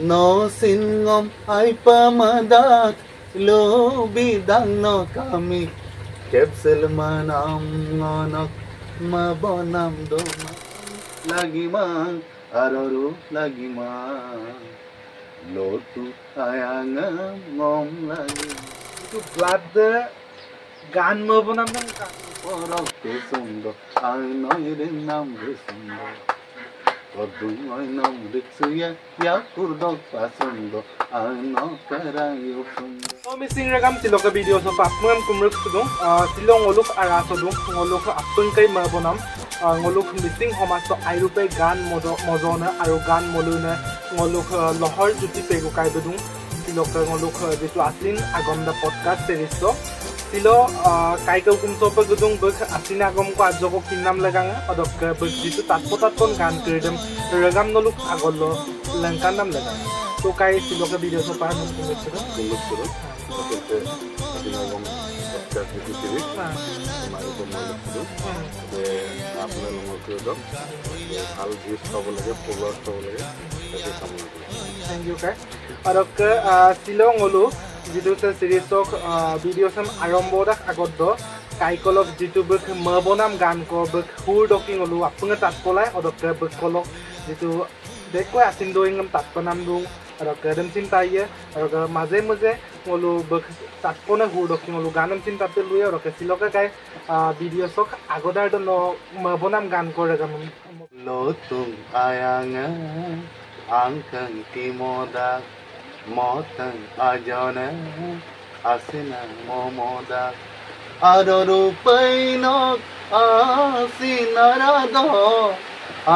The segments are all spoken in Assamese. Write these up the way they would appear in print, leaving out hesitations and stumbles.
No singom ay pamadak lo bidang no kami Kepsel manam ngonok mabonam doma lagi mang aroru lagi mang lotu ayangam ngom lagi itu blood গান মবনাম নাম কা porok kesundo ay noirin nam resundo Kodu ay nam riksuya ya kurdok pasundo ay no karayo sundo so missing ragam siloka video so papmam kumruk sudung silong oluk ara sudung oluk apun kai mabonam ngoluk missing homas to airupe gan mojona aru gan moluna ngoluk lohor juti pegu kai bedung siloka ngoluk jitu aslin agomda podcast series to silo kai ka hukum so pagudung bek asina agom ko ajoko kinnam laganga odok bek jitu tatpotat kon gan kredem ragam noluk agollo langkanam laganga to kai siloka video so pa num kumruk sudung Oke, asina agom podcast itu sendiri kemarin pemain itu आपने लोगों को दो हाल जीत सब लगे पुलर सब लगे ऐसे सामने थैंक यू काय अरक सिलोंग ओलु जितु सीरीज ऑफ वीडियो सम आरंभोदा आगत काइकलक जितु बक मबनाम गान को बक हुर डकिंग ओलु आपुंगा तातपलाय अदक बक कलक जितु देखो आसिन दोइंगम तातपनाम दुं अरक गदम सिन ताइए अरक माजे मजे ओलु बक तातपना हुर डकिंग ओलु गानम सिन ताते लुय अरक सिलोका काय वीडियो सक आगदार द मबनाम गान को रगम Lotung ayanga angkang timoda motang ajana asina momoda aroru painok asinarado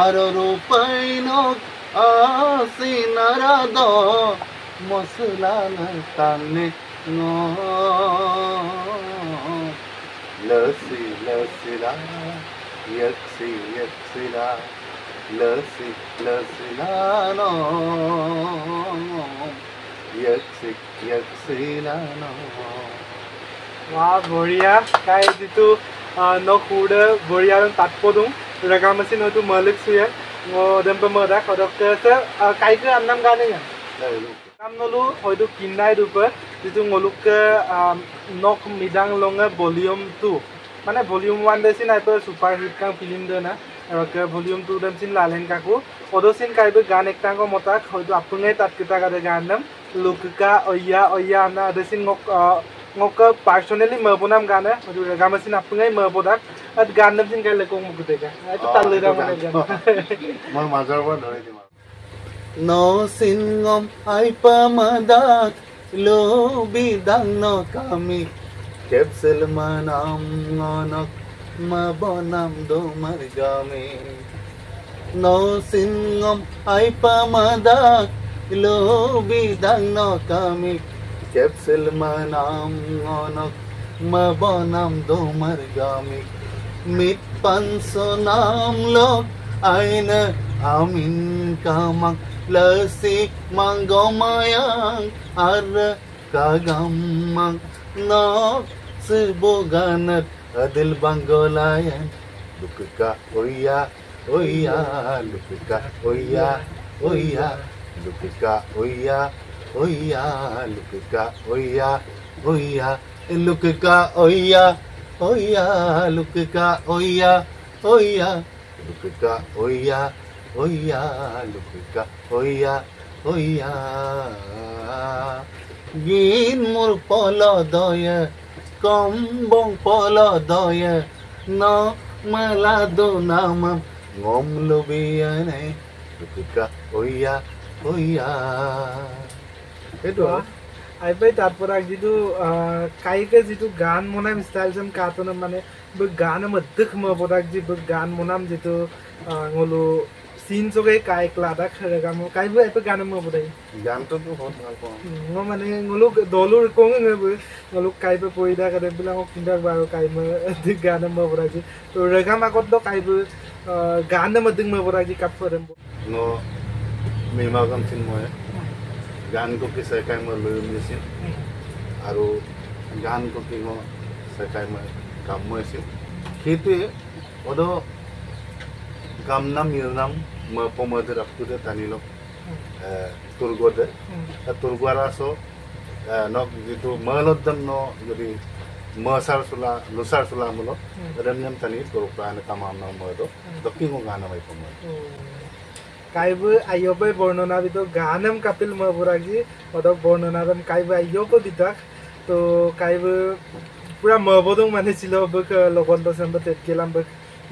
aroru painok asinarado mosulana tanne no lasi lasila yaksi yaksila lasi lasila no yaksi yaksila no वाह बढ़िया काय जितु न खुड बढ़िया तात्पदुं रगामसिन होतु मलिक सुया दम्प मदा खदक काय के अन्नम गाने नाम नलु होयदु किन्नाय रुप जितु ngoluk nok midang longa volume 2 माने volume 1 देसिन आइपर सुपर हिट का फिल्म देना रक volume 2 दमसिन लालेन काकु ओदोसिन कायबे गान एकटा को मता होयदु आपुंगे तातकिता गादे गानम लुकका ओया ओया ना देसिन ngok personally mabonam gana hodu ragamasin apungai mabodak at ganam sin kai lekong mukutega itu talira mane gan moi mazar ba dhore dima no singom ai pamadak lo bidang no kami Kepsel manam ngonok mabonam do margami no singom ai pamadak lo bidang no kami Kepsel manam ngonok mabonam do margami mit pansonam lok aina amin kamang lasik manggomayang ar kagamang nok sebuganat adil banggolayan lukka oya oya lukka oya oya lukka oya oya lukka oya oya lukka oya oya lukka oya oya lukka oya oya lukka oya oya gin mur polo doya kombong polo doya no malado nama ngom lubiyane lukka oya oya itu आइबाय तारपर जितु काइके जितु गान मोनाम स्टाइल जम कातन माने ब गान मद्दख मबोदाक जि ब गान मोनाम जितु ngolu सीन जोगे काय क्लादा खरगाम काइबो एपे गान मबोदाय गान तो बहुत ভাল পাও ngo माने ngolu dolur kong ngolu काइबो पोइदा करे बिला किंडा बारो काइम दि गान मबोदाय जि तो रगाम आकत दो काइबो गान मद्दख मबोदाय जि काफरम no मेमा गम सिन मोय गान को कि सकाय म लयम निसिन आरो गान को कि म सकाय म काम मसिन खेते odo gamnam yilnam ma pomade raktude tanilo তুর্গতে তুর্গার আসো নক যেটো মলদ্দম ন যদি মসার সুলা লুসার সুলা মলো রেমনেম তানি তুরুকান কামাম ন ময়দো দকিং গানা মাই কম কাইবো আইয়বে বর্ণনা বিতো গানম কাপিল মবুরাজি অদক বর্ণনাদম কাইবো আইয়কো দিতাক তো কাইবো পুরা মবদং মানে ছিল বক লগন দসম তে কেলাম বক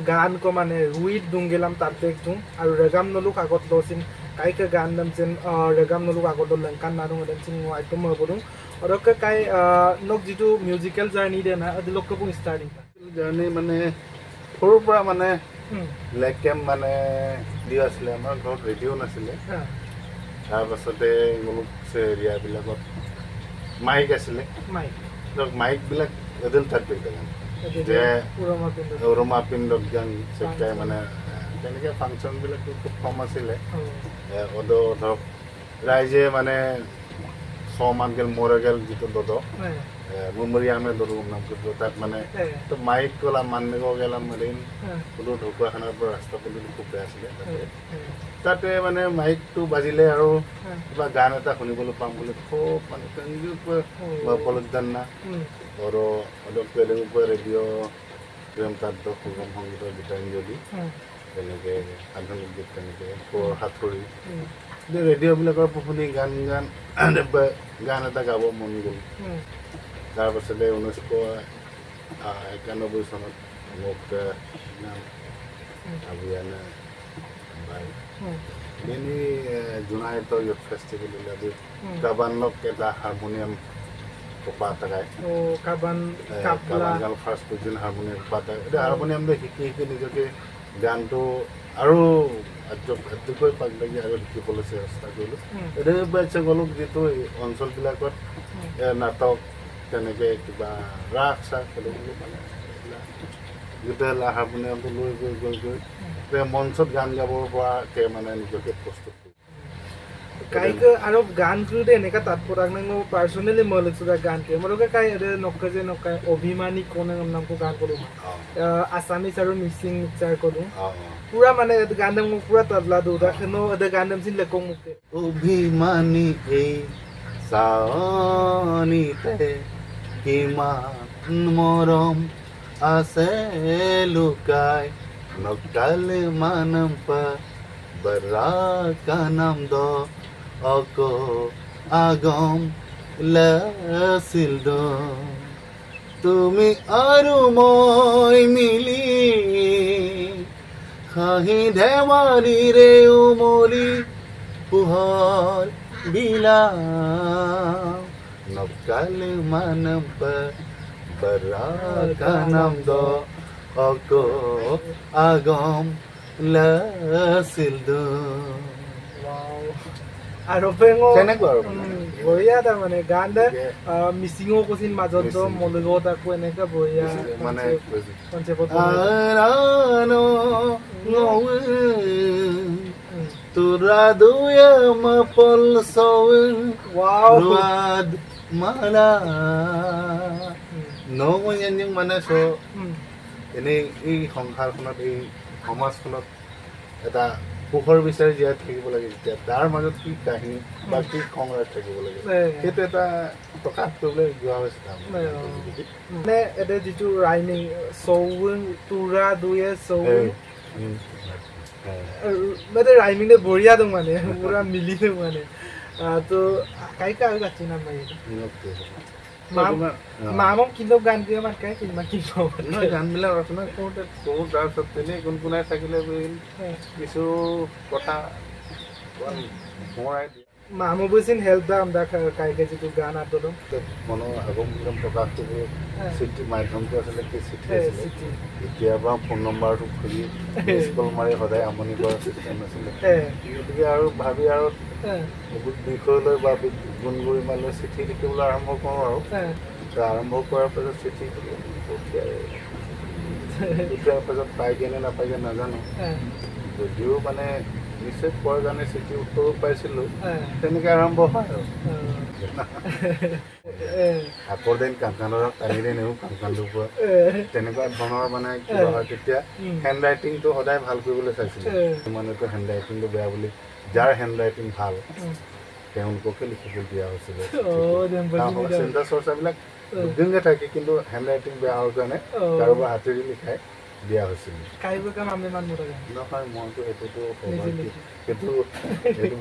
গান को माने रुइट दुंगेलाम तारते तुम आरो रेगाम नलुक आगत लसिन काइके गान नाम जेन रेगाम नलुक आगत लंकान नारु मदन सिन आइटो मबदुं अरक काइ नक जितु म्युजिकल जर्नी देना अदिलक को स्टार्टिंग जर्नी माने সৰুৰ পৰা মানে লেক কেম্প মানে দিও আছিলে আমাৰ ঘৰত ৰেডিঅ' নাছিলে তাৰপাছতে মুলুক এৰিয়াবিলাকত মাইক আছিলে মাইকবিলাক এদিন তাত বেগেলাম যে উৰুমা পিণ্ডত গান চেকাই মানে তেনেকৈ ফাংচনবিলাকো খুব কম আছিলে ধৰক ৰাইজে মানে ছমান গেল মৰে গেল যিটো দদ মুমৰিয়ামে দদু নাম কৰিলোঁ তাত মানে তো মাইক কলা মাননিব গেলাম মেলিন কোনো ঢকুৱাখানাৰ পৰা ৰাস্তা পদূলি খুব বেয়া আছিলে তাতে মানে মাইকটো বাজিলে আৰু কিবা গান এটা শুনিবলৈ পাম বুলি খুব মানে পলকদান না আৰু অলপ তেলেগুৰ ৰেডিঅ' প্ৰেম কাৰ্ড সুগম সংগীতৰ গীতাঞ্জলি তেনেকৈ আধুনিক গীত তেনেকৈ হাতৰি ৰেডিঅ'বিলাকৰ শুনি গান এটা গাব মন গ'ল তাৰপাছতে 1991 চনত মোক আবিয়ানে বাই এনে জুনাইট ইউথ ফেষ্টিভেল ওলাবি কাবানক এটা হাৰমনিয়াম কপা তাকাই কাবান গান ফাৰ্ষ্ট দিন হাৰমনিয়াম পাতা এটা হাৰমনিয়াম শিকি শিকি নিজকে গানটো আৰু আদ্যকৈ পাক লাগি আৰু শিকিবলৈ চেষ্টা কৰিলোঁ এনে বাচ্চা গ'লো যিটো অঞ্চলবিলাকত নাটক তেনেকৈ কিবা ৰাস চাস খেলিবলৈ মানে গোটেই হাৰমনিয়ামটো লৈ গৈ মঞ্চত গান গাবৰ পৰাকৈ মানে নিজকে প্ৰস্তুত কৰোঁ কাইকে আৰু গান কৰোঁতে এনেকুৱা তাৎপৰ্য মই পাৰ্চনেলি মই লৈছোঁ গান কৰি মই কাই নকয় যে নকয় অভিমানী কোনে নামটো গান কৰোঁ আছামিজ আৰু মিচিং মিক্সাৰ কৰোঁ পুৰা মানে গান মোক পুৰা তবলা দিওঁ তাখনো গান নামছিল লেকক মোক অভিমানী এই চাৱনিতে কিমান মৰম আছে লুকাই নকালে মানম পা বৰা কানাম দ অকো আগম লাছিল দ তুমি আৰু মই মিলি হাঁহি ধেমালিৰে উমলি পোহৰ বিলা নকালে মানম পা বৰা কানাম দ অকো আগম লাছিল দ আৰু পেঙো তেনেকুৱা আৰু বঢ়িয়া তাৰমানে গান মিচিঙো কৈছিল মাজত মলুগত আকৌ এনেকৈ বঢ়িয়া মানে তোৰা দুয়ম পল চৌদ মালা নমঞ্জন মানে চ এনেই এই সংসাৰখনত এই সমাজখনত এটা পোহৰ বিচাৰি জীয়াই থাকিব লাগে যেতিয়া তাৰ মাজত কি কাহিনী বা কি সংগ্ৰাম থাকিব লাগে সেইটো এটা প্ৰকাশ কৰিবলৈ যোৱা হৈছে মানে এটা যিটো ৰাইমিং চৌন তোৰা দুয়ে চৌন মানে ৰাইমিংটো বঢ়িয়া দং মানে পুৰা মিলি দং মানে তো কাইকা আৰু গাছি নাম মামক কিন্তু গান দিয়ে মাত কাই কিমান কি গানবিলাক ৰচনা কৰোঁতে কৰোঁ তাৰপিছত তেনেই গুণগুণাই থাকিলে কিছু কথা সোঁৱৰাই দিয়ে মামো বুজিন হেল্প দা আমৰা কাইকে যিটো গান আদলম মনৰ আগম প্ৰকাশ কৰিব চিঠি মাধ্যমটো আছিলে কি চিঠি আছিলে এতিয়াৰ পৰা ফোন নম্বৰটো খুলি মিছ কল মাৰি সদায় আমনি কৰা চিষ্টেম আছিলে গতিকে আৰু ভাবি আৰু বিষয়লৈ বা গুণগৰিমালৈ চিঠি লিখিবলৈ আৰম্ভ কৰোঁ আৰু আৰম্ভ কৰাৰ পাছত চিঠি পঠিওৱাৰ পাছত পাইগেনে নাপাইগে নাজানো যদিও মানে নিশ্চয় পোৱাৰ কাৰণে চিঠি উত্তৰো পাইছিলোঁ তেনেকৈ আৰম্ভ হয় আৰু আকৌ দিন কাণকাণৰ টানিলে নেও কাণকাণটোৰ পৰা তেনেকুৱা ধৰণৰ মানে কিবা হয় তেতিয়া হেণ্ড ৰাইটিংটো সদায় ভাল কৰিবলৈ চাইছিলোঁ মানুহটো হেণ্ড ৰাইটিংটো বেয়া বুলি যাৰ হেণ্ড ৰাইটিং ভাল তেওঁলোককে লিখিবলৈ দিয়া হৈছিলে চিন্তা চৰ্চাবিলাক দুদিনকে থাকে কিন্তু হেণ্ড ৰাইটিং বেয়া হোৱাৰ কাৰণে কাৰোবাৰ হাতেৰে লিখাই দিয়া হৈছিল নহয় মইতো সেইটো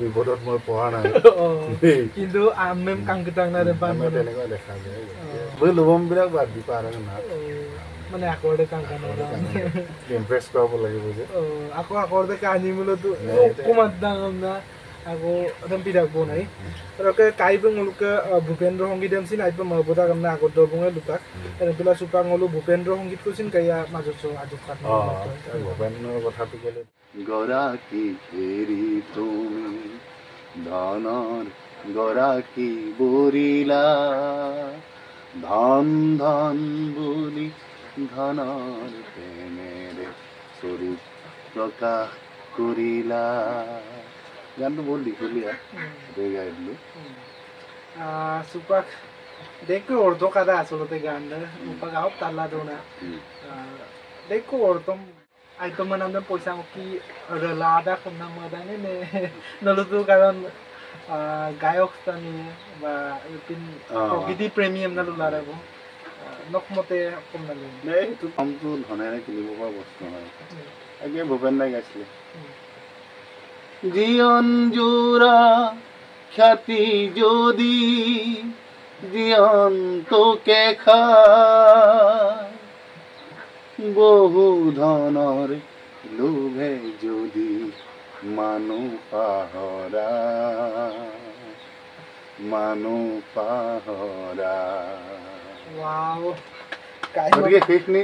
বিপদত মই পঢ়া নাই কিন্তু তেনেকুৱা দেখা যায় বৈ লবমবিলাক বাদ দি পাৰ মানে আকৰ্ডে ইমপ্ৰেছ কৰাব লাগিব যে আকৌ আকৰ্ডে কাহিনী মূলতো অকণমান না আকৌ একদম পিঠাক নাই আৰু কাইবং লোকে ভূপেন্দ্ৰ সংগীত এমচিন আইব মহবুদা কামনা আগত দবঙে লুকাক এনেপেলা চুপাং হলো ভূপেন্দ্ৰ সংগীত কৈছিল কাইয়া মাজত আজব কাট ভূপেন্দ্ৰৰ কথাটো ক'লে গৰাকী এৰি তুমি ধনৰ গৰাকী বুৰিলা ধন ধন বুলি ধনৰ প্ৰেমেৰে স্বৰূপ প্ৰকাশ কৰিলা গানটো বহুত দীঘলীয়া গাই দিলো চুপাক দেখো অর্ধ কাদা আসলতে গান উপাক আও তাল্লা দোনা দেখো অর্ধম আইতো মানে পয়সা কি লাদা খন্না মাদানে নে নলতো কারণ গায়ক স্থানী বা প্রকৃতি প্রেমী আমনালো লারাবো নকমতে কম নালে এইটো কামটো ধনেৰে কিনিব পৰা বস্তু নহয় আগে ভূপেন দাই গাইছিলে জীয়ন জোৰা খ্যাতি যদি জীয়ন তোকে খায় বহু ধনৰ লোভে যদি মানুহ পাহৰা গতিকে সেইখিনি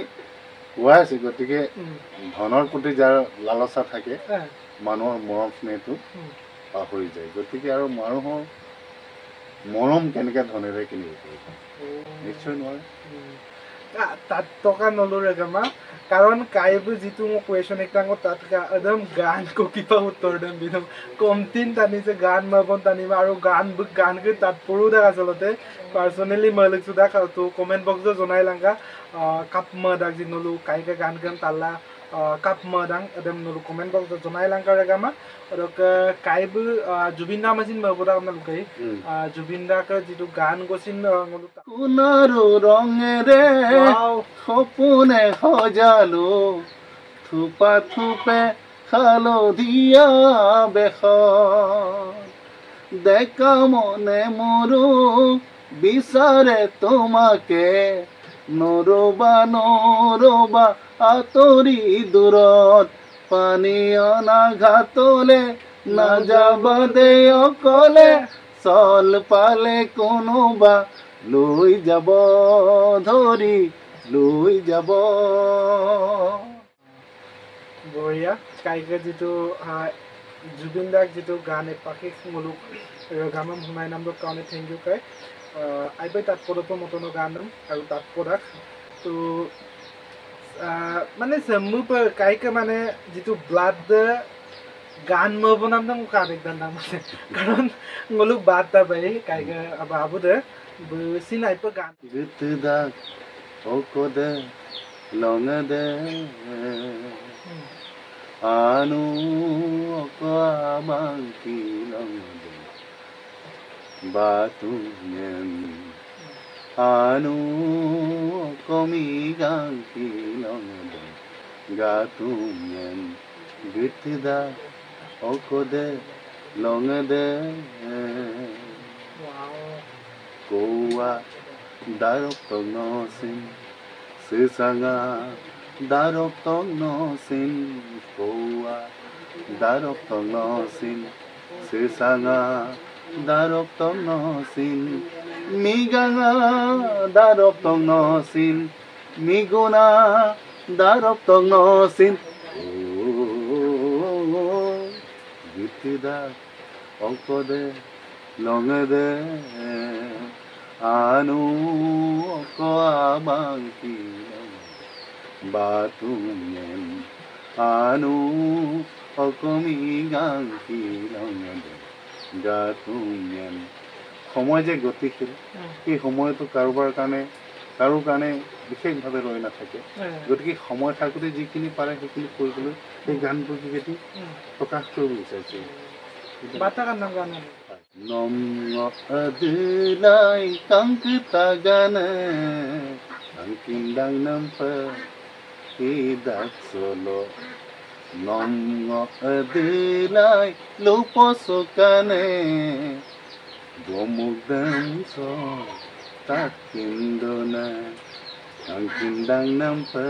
কোৱা আছে গতিকে ধনৰ প্ৰতি যাৰ লালচা থাকে মানুহৰ মৰম স্নেহটো পাহৰি যায় গতিকে আৰু মানুহৰ মৰম কেনেকৈ ধনেৰে কিনিব পাৰিব নিশ্চয় নোৱাৰে তাত টকা নলৰে গামা কাৰণ কাইবো যিটো মোক কুৱেশ্যন একটা তাত একদম গান কিবা উত্তৰ দিম বিদম কমতিন টানিছে গান মাবন টানিবা আৰু গানকে তাত পঢ়ো দেখ আচলতে পাৰ্চনেলি মই লিখছো দেখ তো কমেণ্ট বক্সত জনাই লাংগা কাপ মদাক যি নলো কাইকে গান গান তাল্লা কাপ মদাং একদম নলো কমেণ্ট বক্সত জনাই লাংগা ৰেগামা আৰু কাইবো জুবিন দা মাজিন মবুদা কামনা লুকাই জুবিন দাকে যিটো গান গছিন নলো সোণাৰু ৰঙেৰে সপোনে সজালো থোপা থোপে হালধীয়া বেশ ডেকা মনে মোৰো বিচাৰে তোমাকে নৰবা নৰবা আঁতৰি দূৰত পানী অনা ঘাটলে নাযাবা দে অকলে চল পালে কোনোবা লৈ যাব ধৰি লৈ যাব বঢ়িয়া কাইকে যিটো জুবিন দাক যিটো গান এপাকে মুলুক গামম শুনাই নামটোৰ কাৰণে থেংক ইউ কাই আইবাই তাত পদপ মতনৰ গান আৰু তাত পদাক তো মানে জম্মু কাইকে মানে যিটো ব্লাড গান মবনাম দম কাক একদম নাম আছে কাৰণ মুলুক বাদ তা বাই কাইকে বাবু দে সিনাই প গান গীতদা ওকদে লঙদে আনু অকামাঙ্কি লঙদে বাতুনেন আনু কমি গাঙ্কি লঙদে গাতুনেন গীতদা ওকদে লঙদে কোৱা দাৰক নচিন সেসাঙা দাৰক নচিন কোৱা দাৰক নচিন সেসাঙা দাৰক নচিন মিগাঙা দাৰক নচিন মিগুনা দাৰক নচিন গীতদা অকদে লঙদে আনু অকামাঙ্কি বাতুনেন আনু অকমি গাঙ্কি লঙদে গাতুনেন সময় যে গতিশীল এই সময়টো কাৰোবাৰ কাৰণে কাৰো কাৰণে বিশেষভাৱে ৰৈ নাথাকে গতিকে সময় থাকোঁতে যিখিনি পাৰে সেইখিনি কৰিবলৈ সেই গানটোৰ যোগেদি প্ৰকাশ কৰিব বিচাৰিছোঁ Batak annam gana. Nom adilai kang tagana angkindang nampa hidak solo nom adilai luposokane gomugdam so takindona angkindang nampa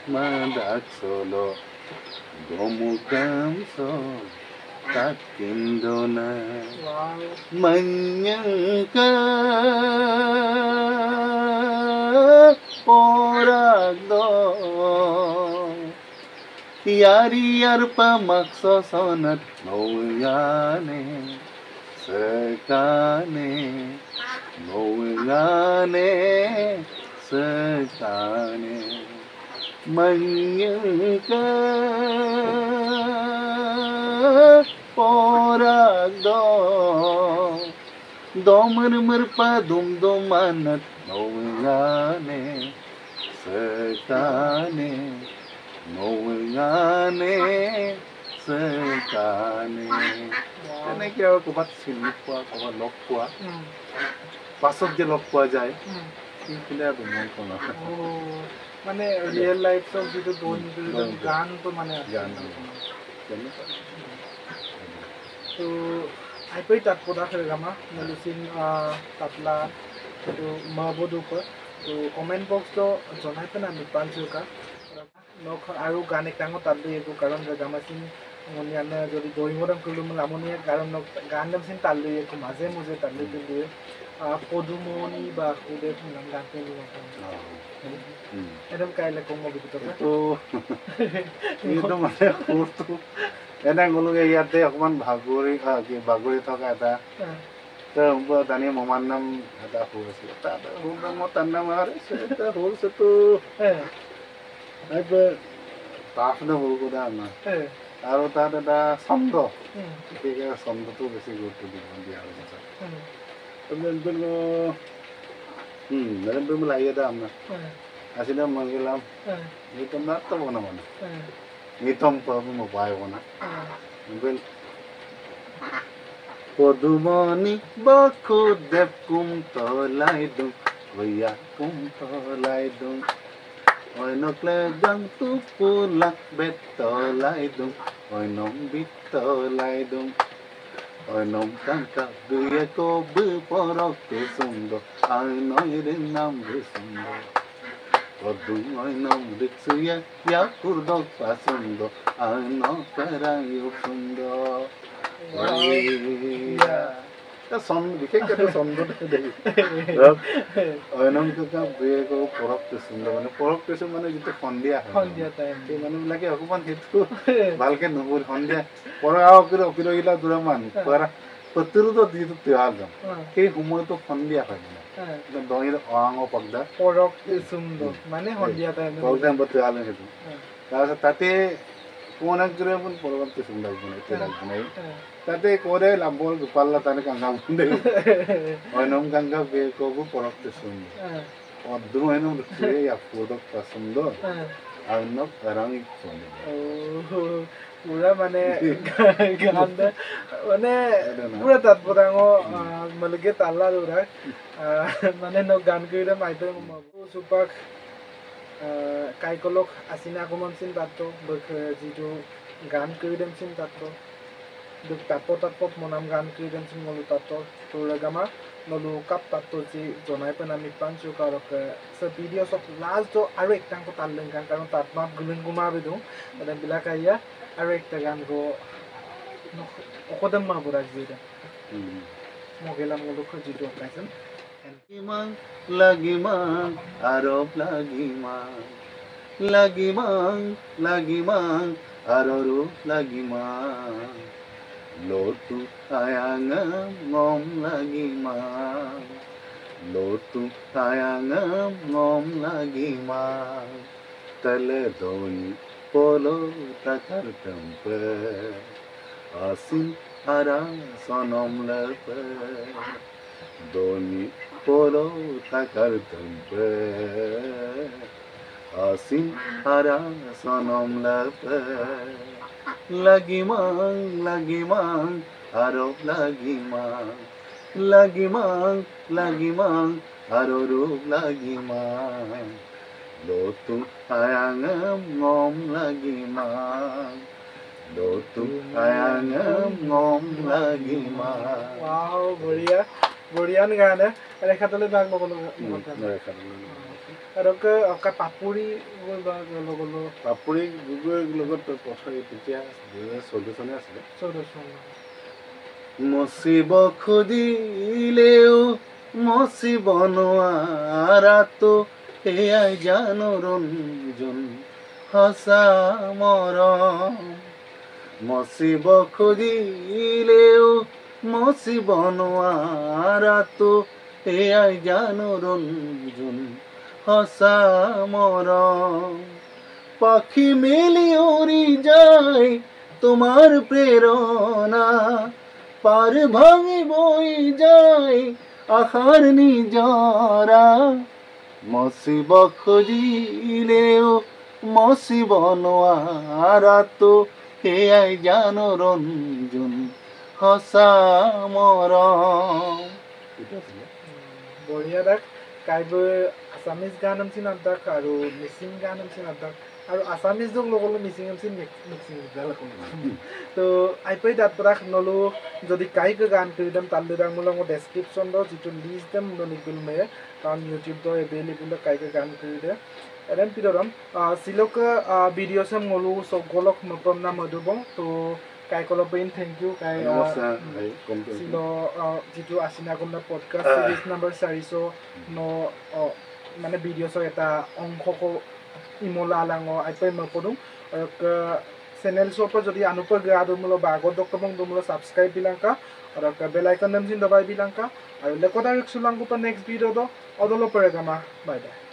madak solo gomugdam so takindona Wow. manyangka poragdo yari arpa makso sonat mawngane sekane manyangka poragdo domar merpa dum domanat mawngane sekane এনেকে আৰু ক'ৰবাত চিনি পোৱা ক'ৰবাত লগ পোৱা পাছত যে লগ পোৱা যায় সেইখিনি আৰু মন কৰা মানে ৰিয়েল লাইফৰ যিটো গানটো মানে গান তো আইপই তাত পদা খেলগামা মেলিচিন তাতলা সেইটো মাহবুদুকৰ তো কমেণ্ট বক্সটো জনাই পেলাই আমি পাঞ্চুকা আৰু গান একাঙো তাত লৈ একো কাৰণ গামাচিন মনিয়ানে যদি দৰিমদম কৰিলোঁ মানে আমনিয়ে কাৰণ গান দামচিন তাত লৈ একো মাজে মাজে তাত লৈ দিয়ে পদুমণি বা সুদেৱ নাম গান পেলি একদম কাইলৈ কম অভিজ্ঞতা এইটো মানে সুৰটো এনে গ'লোগে ইয়াতে অকণমান বাগৰি থকা এটা জানি মমাৰ নাম এটা সুৰ আছিলে তাত সুৰ নামত তাৰ নাম এটা সুৰটো তাফনে সুৰ কৰা আমাৰ আৰু তাত এটা ছন্দ গতিকে ছন্দটো বেছি গুৰুত্ব দিয়া হৈছে লাগে এটা আপনার আসলে মন গেলাম নিতম না তো বনা বনা নিতম পাবো পাইব না পদুমণি বসুদেৱ কুন্তলাই দুং ভৈয়া কুন্তলাই দুং অইনকলে গাংটো পুলাক বেতলাই দুং অইনম বিতলাই দুং অইনম কাংকা দুয়ে কবু পরকে সুন্দর আইনয়ের নাম সুন্দর পদুম অইনম রিক্সুয়া ইয়া কুর্দক পাসুন্দ আইন করায় সুন্দর বিশেষকৈ চন্দ্ৰটো দেখি অইনম কাকা দুয়ে কবু পৰকটো সুন্দৰ মানে পৰকটো মানে যিটো সন্ধিয়া সেই মানুহবিলাকে অকণমান সেইটো ভালকে নবুল সন্ধিয়া পৰা অকিৰগিলা দুৰামান পৰা পতিৰোধ যিটো তিহাৰ যাম সেই সময়টো সন্ধিয়া হয় মানে দহিৰ অহাঙ পগদা পৰকটো সুন্দৰ মানে সন্ধিয়া টাইম তিহাৰ সেইটো তাৰপিছত তাতে কোন একজনে পৰকটো সুন্দৰ বনাই তাতে কৰে লাম্বৰ গোপাল্লা তানে কাংগা বন্ধে অইনম কাংগা বে কবু পৰকটো সুন্দৰ অদ্ভুত অইনম পদক সুন্দৰ অইনম ৰং সুন্দৰ পুৰা মানে গান মানে পুৰা তাত পদাঙ্গ মালকে তাল্লা দৌৰা মানে ন গান কৰিলে মাইতে চুপাক কাইকলক আছিনা অকণমানচিন তাতো যিটো গান কৰি দেমচিন তাতো তাপত মনাম গান কৰি দেমচিন মলো তাতো তোৰগামা নলু কাপ তাতো যি জনাই পেলাই আমি পাঞ্চু কাৰক ভিডিঅ' চব লাষ্ট আৰু একটাংক তাল্লেং গান কাৰণ তাত মাপ গুলিং গুমাবি দিওঁ বিলাক আইয়া আৰু একটা গান গো অকদম মা বুঢ়া যিটা মগেলাম লোক যিটো পাইছেন লাগিমাং আরব লাগিমাং আররু লাগিমাং লোটু আয়াঙাম ngom লাগিমাং লোটু আয়াঙাম ngom লাগিমাং তলে দনি polo takar tempe asin ara sonom lepe doni polo takar tempe Asim hara sonam lapa lagimang aro lagimang aro roof lagimang lotu ayangam ngom lagimang lotu ayangam ngom lagimang वाव बढ़िया बढ़िया गान है अरे खतले बाग लोगों আৰু কে পাপুৰি লগলো পাপুৰি গুগুৰ লগত কথা তেতিয়া 2014 চনে আছিলে 14 মচিব খুজিলেও মচিব নোৱাৰাতো এয়াই জানো ৰঞ্জন সঁচা মৰম মচিব খুজিলেও মচিব নোৱাৰাতো এয়াই জানো ৰঞ্জন সঁচা মৰম পাখি মেলি উৰি যায় তোমার প্রেরণা পার ভাঙি বই যায় আখার নিজরা মসিব খুঁজিলেও মসিব নোয়ারা তো এয়াই জানো রঞ্জন সঁচা মরম বঢ়িয়া দাক কাইবৈ আছামিজ গান আমচিন আদাক আৰু মিচিং গান আমচিন আদাক আৰু আছামিজ দক লগলো মিচিং আমচিন মিক্সিং তো আইপাই দাঁত পৰাক নলো যদি কাইকে গান কৰি দেম তাল দিদাং মোলং ডেছক্ৰিপশ্যন দ যিটো লিষ্ট দেম নলিগুল মে কাৰণ ইউটিউব দ এভেইলেবল কাইকে গান কৰি দে এডেন পিডৰম সিলক ভিডিঅ' সম মলো সগলক নতম না মধুবং তো কাই কলপেইন থ্যাংক ইউ কাই সিলো যিটো আছিনা কোনা পডকাষ্ট সিরিজ নাম্বার 400 নো মানে ভিডিঅ'ছৰ এটা অংশক ইমলা আলাঙ আইপাই মপদুং চেনেল সব যদি আনুপৰ গাদুমলো বাগত ডক্টৰবং দুমলো সাবস্ক্ৰাইব বিলাংকা আৰু বেল আইকন নামজিন দবাই বিলাংকা আৰু লেকটা ৰিক্সুলাংকো নেক্সট ভিডিঅ' দ অদলো পৰেগামা বাই বাই